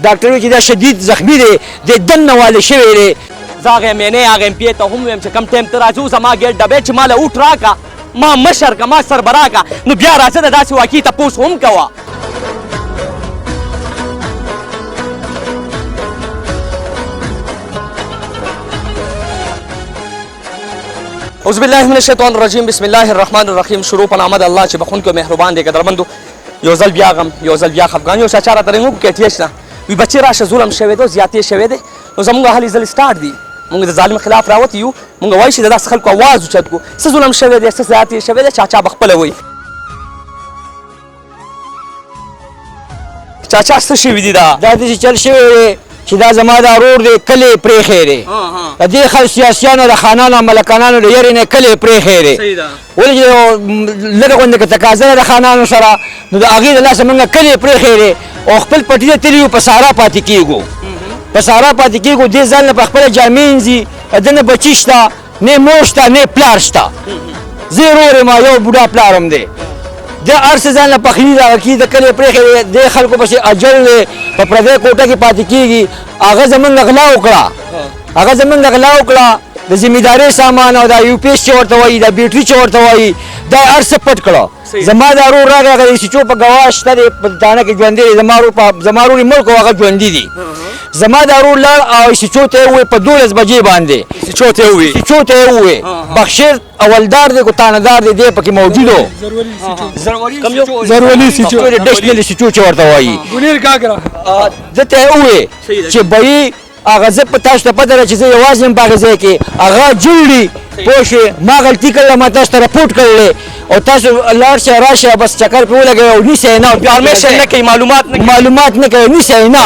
ډاکټر وایي چې دا شدید زخمي دی د دننه والی شوی دی. زه هغې مینې هغې امپیې ته هم ویم چې کم ټایم ته راځو زما ګېټ ډبې چې ما له اوټ راکړه ما مشر که ما سربراه که نو بیا راځه د داسې واقعي تپوس هم کوه. اعوذ بالله من الشیطان الرجیم بسم الله الرحمن الرحیم. شروع په نامه د الله چې بخونکی او مهربان دی. قدرمندو یو ځل بیا غم یو ځل بیا خفګان یو چاچا راته رنګ وکړ کېټې شته وي بچې راشه ظلم شوی دی زیاتې شوی دی نو زموږ هلې ځل سټارټ دي موږ د ظالم خلاف راوتي یو موږ وایو چې د داسې خلکو اواز اوچت کړو څه ظلم شوی دی څه زیاتې شوی دی چاچا به خپله وایي. چاچا څه شوي دي دا داسې چل شوی دی چې دا زما د ورور دی کلی پرېښی دی د دې خلک سیاسیانو د خانانو او ملکانانو د یرې نه کلی پرېښی دی ولې چې لږه غوندې که تقاضا ده د خانانو سره نو د هغې د لاسه موږ کلی پرېښی دی او خپل پټي ته تللي یو په سارا پاتې کېږو په سارا پاتې کېږو دې ځان نه په خپله جامې انځي د نه بچي شته نه مور شته نه پلار شته زه یې ورور یم یو بوډا پلار هم دی د هر څه ځان له پخلي دغه کي د کلي پرېښی دې خلکو پسې اجل دی په پردی کوټه کې پاتې کېږي هغه زمونږ غلا وکړه هغه زمونږ غلا وکړه د ذمېدارۍ سامان او دا یو پی ایس چې ورته وایي دا بیټري چې ورته وایي دا هر څه پټ کړه زما دا ورور راغی هغه د سیچو په ګواه شته دی په تانه کې ژوندی دی زما ورور یې مړ کړو هغه ژوندي دي زما دا ورور لاړ او سیچو ته یې ووایي په 12 بجې باندې سیچو ته یې ووایي بخشیر اولدار دی کو تانهدار دی دی پکې موجود و ضروري سیچو ډشنلي سیچو چې ورته وایي ده ته یې ووایي چې بهي هغه زه په تاسو ته پته ده چې زه یوازې یم په هغه ځای کې هغه جوړي پوه شوې ما غلطي کړله ما تاسو ته رپورټ کړلی او تاسو لاړ شئ راشه بس چکر پرې ولګوئ او نیسئ یې نه انفارمیشن نه کوي معلومات نه کوي نیسئ یې نه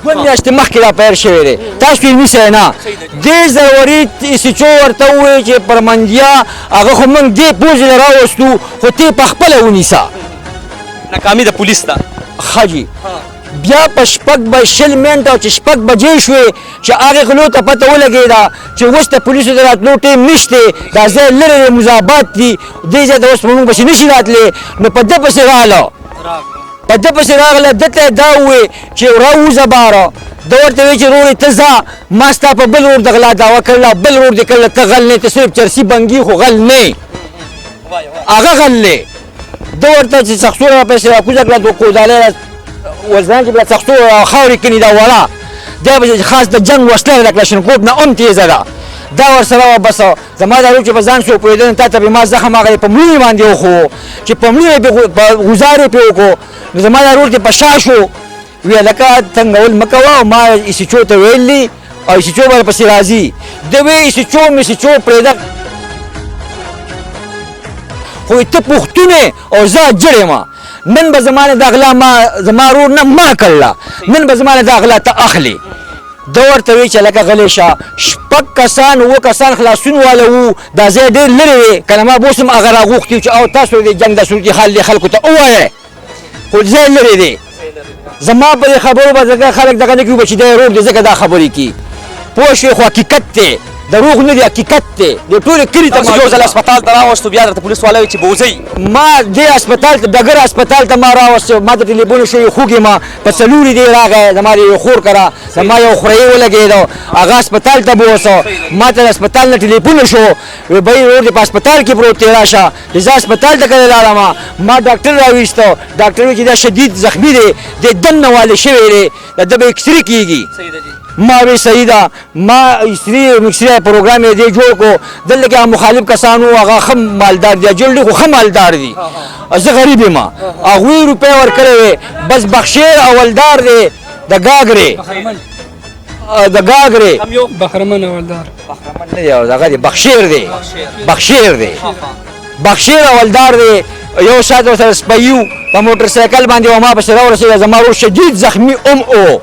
2 میاشتې مخکې را پیر شوی دی تاسو یې نیسئ یې نه دې ضروري سیچو ورته ووایي چې پرمندیا هغه خو موږ دې پوځې له راوستو خو ته یې پخپله ونیسه ناکامي د پولیس ده ښه جي بیا په 20 منټه چې 6 بجې شوې چې هغې غلو ته پته ولګېده چې اوس د پولیسو د راتلو ټیم نشته دا ځای لرې دی مذابات دي دې ځای ته اوس په موږ پسې نشي راتلی نو په ده پسې راغله ده ته یې دا ووایي چې راووځه باره ده ورته وایي چې رورې ته ځه ما ستا په بل ورور د غلا دعوه کړله بل ورور دې کړله ته غل نه ته صرف چرسي بنګي خو غل نه هغه غل دی ده ورته چې سخصوره را پسې راکوزه کړه دوه کودالۍ وزدان چې بیا سختو خاورې کني دا وړه دا به خاص د جنګ وسله ده د کلاشینکوف نه هم تیزه ده دا ورسره وه بس زما دا روح چې په ځان شو پوهېدل تا ته به ما زخم هغه په مړینې باندې وښو چې په مړینې غوزار یې پرې وکړو نو زما دا روح چې په شا شو ویې لکه تنګول مه کوه او ما ایسیچو ته ویلي او ایسیچو به پسې راځي ده وی ایسیچو میسیچو پرېږده خو ته پښتون او زه اجړ یم نن به زمانه دا غلا زما ورور نه ما کړله نن به زمانه دا غلا ته اخلي ده ورته وایي چې لکه غلی شه 6 کسان 7 کسان خلاصون واله وو دا ځای ډېر لرې دی که نه ما به اوس هم هغه راغوښتي چې او تاسو د جنګ د صورتي حال دې خلکو ته ووایئ خو ځای لرې دی زما په دې خبرو به خلک دغه نه کوي چې دی ورور دی ځکه دا خبرې کوي پوه شوې خو حقیقت دی دروغ نه دی حقیقت دی د ټولې کلي ته یو ځل هسپتال ته راوستو بیا درته پولیس والا وایي چې بوځئ ما دې هسپتال ته ډګر هسپتال ته ما راوستو ما ته ټلیفون شوی خوږې ما په څلورې دی راغی زما د یو خور کره زما یو خورۍ ولګېدو هغه هسپتال ته بوسو ما ته د هسپتال نه ټلیفون شو وی بهی ورور دې په هسپتال کې پروت دی راشه زه هسپتال ته کله لاړم ما ډاکټر راویستو ډاکټر وایي چې دا شدید زخمي دی د دننه والی شوی دی د ده به اکسرې کېږي ما وی صحیح ده ما ایسری مکسری پروګرام یې دی جوړ کو دلته کې مخالف کسانو هغه ښه مالدار دي جوړ دي خو ښه مالدار دي زه غریب یم هغوی روپۍ ورکړی وې بس بخشیر اولدار دی د ګاګرې بخرمن اولدار نه دی هغه دی بخشیر دی اولدار دی یو ساعت ورسره سپیو په موټر سایکل باندې و ما پسې راورسېده زما ورور شدید زخمي او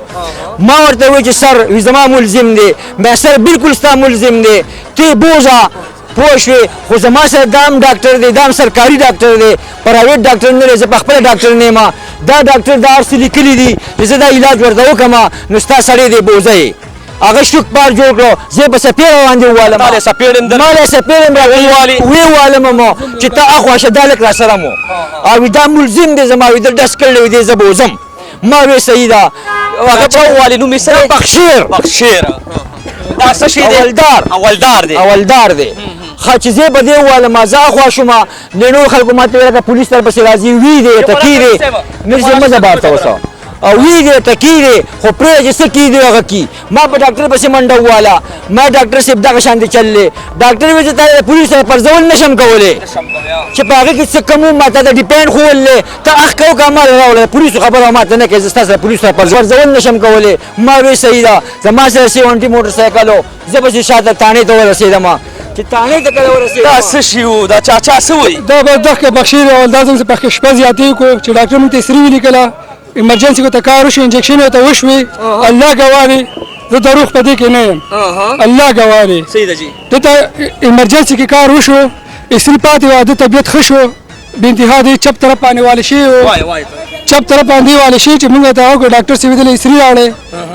ما ورته وایي چې سر وي زما ملزم دی مې سر بلکل ستا ملزم دی ته بوځه پوه شوې خو زما سره دا هم ډاکټر دی دا هم سرکاري ډاکټر دی پرایویټ ډاکټر نه دی زه پخپله ډاکټر نه یم دا ډاکټر دا هر څه لیکلي دي چې زه دا علاج ورته وکړم نو ستا سړی دی بوځه یې هغه شوک پار جوړ کړو زه په سپېړه باندې ووالم ما له سپېړې ویوالم مو چې ته اخوا شه دا لږ راسره مو او دا ملزم دی زما وي ده ډس کړلی وي دی زه به وځم ما وی صحیح ده هغه چاوالي نوم یې څه دی؟ بخشیر دا څه شی دی؟ اولدار دی ښه چې زه به دې وویلم زه اخوا شوم د نورو خلکو ما ته ویل که پولیس در پسې راځي وي دی تکي دی مرزا مه ځه بار ته اوسه او وی دی تکي دی خو پرېږدې څه کي دی هغه کي ما په ډاکټر پسې منډه وواله ما ډاکټر صاحب دغه شانتې چللی ډاکټر ویل چې تا د پولیس سره پرځول نشم کولی چې په هغې کې څه کم وو ما ته د ډیپینډ ښووللی ته اخ کوه که ما راوړه د پولیسو خبره ما ته نه کوې زه ستا سره پولیسو سره پرځول نشم کولی ما وی صحیح ده زما سره 70 موټر سایکل و زه پسې شاته تانې ته ورسېدم چې تانې ته کله ورسېدم دا څه شي و دا چاچا څه وایي؟ دا به دغه بخشیر اولدار زموږ په شپه زیاتې کو چې ډاکټر موږ ته سري ولیکله ایمرجنسي کو ته کار وشو انجکشن ورته وشوې الله ګواه دی زه دروغ په دې کې نه یم الله ګواه دی صحیح ده جی دته ایمرجنسي کې کار وشو اسري پاتې وه د طبیعت ښه شو بې انتها دی چپ طرف باندې والی شوی و چپ طرف باندې والی شوی چې موږ ته وکړو ډاکټر صاحب دلې اسري راوړی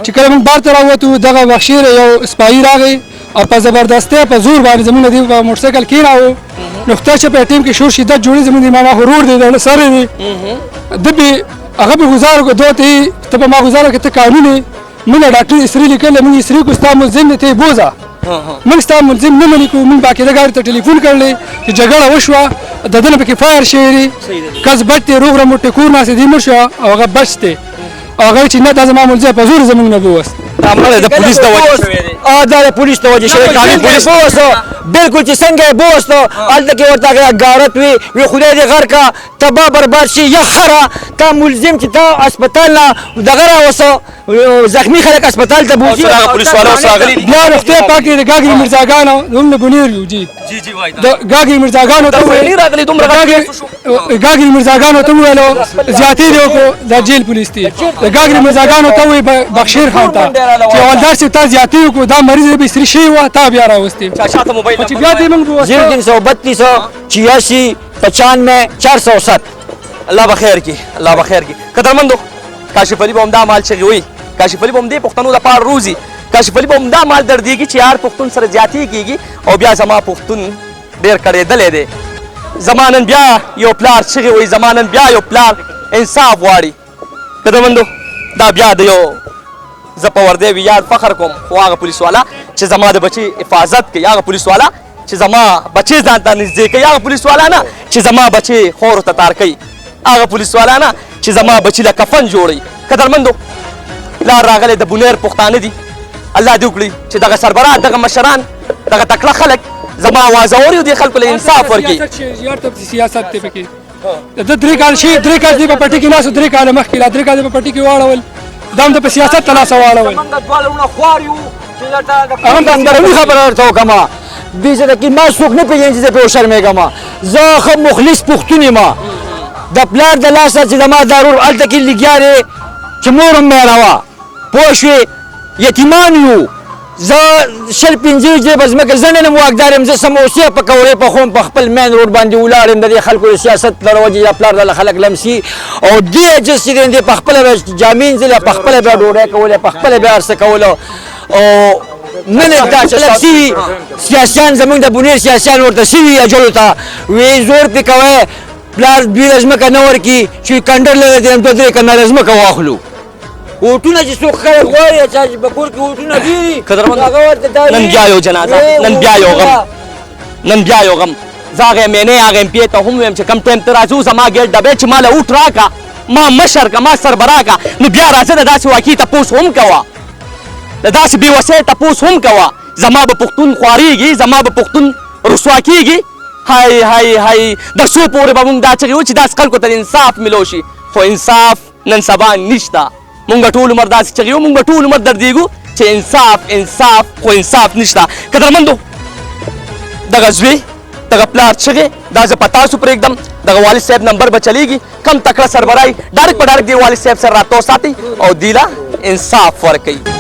چې کله موږ بار ته راووتو دغه بخشیر یو سپایي راغی او په زبردستۍ په زور باندې زموږ دی په موټرسایکل کېناوه نو خدای چې په ټیم کې شور شدت جوړي زموږ د ماما غرور دی د سر دی ده به هغه به گزار کو دوه ته په ما گزار کې ته قانون موږ ډاکټر اسري لیکل موږ اسري کو ستا ملزم ته بوزا موږ ستا ملزم نه منې کو موږ باقاعده ګاډي ته ټلیفون کړلی چې جګړه وشوه د ده نه پکې فایر شوی دی کس بچ دی روغ رمټ کور ناستې دی مړ شو او هغه بچ دی او هغه چې نه دا زما ملزم په زور زموږ نه بوست دا مړی د پولیس د وجې شوی دی دا د پولیس د وجې شوی قانون پولیس بوسته بالکل چې څنګه یې بوسته هلته کې ورته غارت وي خدای دې غر کا تباه برباد شي یا خره تا ملزم چې تا هسپتال نه دغه راوسه زخمی خلک هسپتال ته بوځي هغه پولیس والا اوس راغلي دي بیا نو خدای پاک دې د ګاګري مرزاګانو هم نه بنیر یو جی جی وایي د ګاګري مرزاګانو ته وایي راغلي دومره ګاګري مرزاګانو ته ویلو زیاتې دی وکړو دا جیل پولیس دی د ګاګري مرزاګانو ته وایي بخشیر خان ته چې اولدار صاحب تا زیاتې وکړو دا مریض به سري شوی وه تا بیا راوستې چاچا ته موبایل چې بیا دې موږ بوسته 0332 85 407 الله بخیر کی الله بخیر کی قدرمندو کاشف علي به همدا مال چغې وایي کاشف علي به همدې پښتنو دپاره روزي کاشف علي به همدا مال دردېږي چې یار پښتون سره زیاتې کېږي او بیا زما پښتون ډېر کړېدلی دی زما نن بیا یو پلار چغې وایي زما نن بیا یو پلار انصاف غواړي قدرمندو دا بیا د یو زه په وردی ویاړ فخر کوم خو هغه پولیس والا چې زما د بچي حفاظت کوي هغه پولیس والا چې زما بچي ځان ته نږدې کوي هغه پولیس والا نه چې زما بچي خورو ته تار کوي هغه پولیس والا نه چې زما بچي له کفن جوړوي قدرمندو پلار راغلی د بونیر پښتانه دي الله دې وکړي چې دغه سربراح دغه مشران دغه تکړه خلک زما اواز اوري او دې خلکو له انصاف ورکړي سیاست دی پکې د درې کال شي درې کال دی په پټي کې ناسو درې کال مخکې لا درې کال په پټي کې واړول دا هم د په سیاست ته لاس واړول هغه د اندروني خبره ورته وکړم دې چې کې ما څوک نه پېژني چې زه پرې وشرمېږم زه ښه مخلص پښتون یم د پلار د لاسه چې زما دا ورور هلته کې لګیا دی چې مور هم مېړه وه پوه شوې یتیمان یو زه 15 جې به ځمکه زه نن هم واکدار یم زه سموسې پکوړې پخوم په خپل مین روډ باندې ولاړ یم د دې خلکو د سیاست له وجې دا پلار دله خلک لمسي او دې اجس چې دی په خپله به جامې انځلې په خپله به ډوډۍ کولې په خپله به هر څه کوله او نن دا چې لږ سوي سیاسیان زموږ د بونیر سیاسیان ورته سوي اجلو ته وی زور پې کوی پلار دوی له ځمکه نه ورکړي چې کنډر لري درېیم 2-3 کناره ځمکه واخلو اوټونه چې څوک خلک غواړي چا چې په کور کې اوټونه ډېري نن بیا یو جنازه نن بیا یو غم نن بیا یو غم زه هغه مینې هغه ایم پي ته هم ویم چې کم ټایم ته راځو زما ګېټ ډبې چې ما له اوټ راکړه ما مشر که ما سربراح که نو بیا راځه د داسې واقعي تپوس هم کوه د داسې بې وسۍ تپوس هم کوه زما به پښتون خوارېږي زما به پښتون رسوا کېږي هاي هاي هاي د څو پورې به مونږ دا چغې و چې داسې خلکو ته انصاف ملو شي خو انصاف نن سبا نشته مونږ ټول عمر داسې چغې و مونږ ټول عمر دردېږو چې انصاف انصاف خو انصاف نشته قدرمندو دغه زوی دغه پلار چغې دا زه په تاسو پرېږدم دغه والد صاحب نمبر به چلیږي کم تکړه سربراهي ډایرکټ په ډایرکټ دې والد صاحب سره رابطه وساتئ او دې له انصاف ورکوي